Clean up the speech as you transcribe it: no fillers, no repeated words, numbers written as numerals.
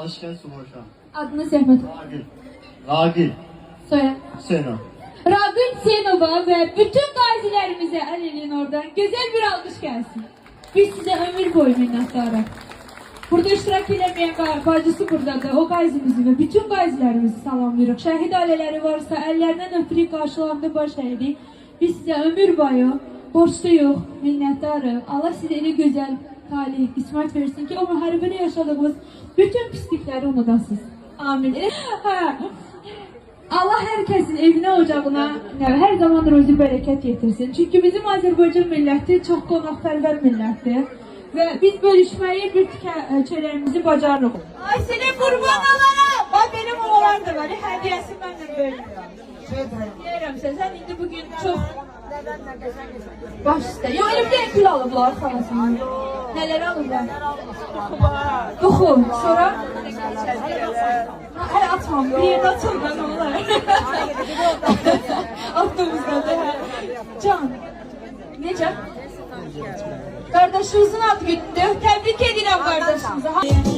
Alışkən Sumurşan. Adını zəhmət. Ragil. Soya. Hüseyinov. Ragil Hüseyinova ve bütün gazilerimize elinin oradan güzel bir alkış gelsin. Biz size ömür boyu minnettarız. Burada iştirak eləməyən bacısı buradadır. O qazimizi və bütün qazilərimizi salamlayırıq. Şəhid ailələri varsa əllərindən öpürük, qarşılarında baş əyirik. Biz sizə ömür boyu borçluyuq, minnəttarıq. Allah sizə elə gözəl talih, qismət versin ki, o müharibədə yaşadığımız bütün pislikləri unudasınız. Amin. Allah herkesin evine, ocağına her zaman ruzi bereket getirsin. Çünkü bizim Azerbaycan milleti çok qonaqpərvər millətdir. Ve biz bölüşmeyi bir çörəyimizi bacarırıq. Ay seni kurban olaram. Bak benim oğlan da var. Hediyesi ben de böyle. Deyirəm sen indi bugün çok baş üstə. Yo, elə bir də gül alıblar xalasından. Nələr alıblar? Duxu. Sonra? Hələ açmam. Bir yerdə açıldı nə olar? Avtobusda da. Can. Necə? Kardeşinizin adı güttü. Tebrik edirəm kardeşinizi.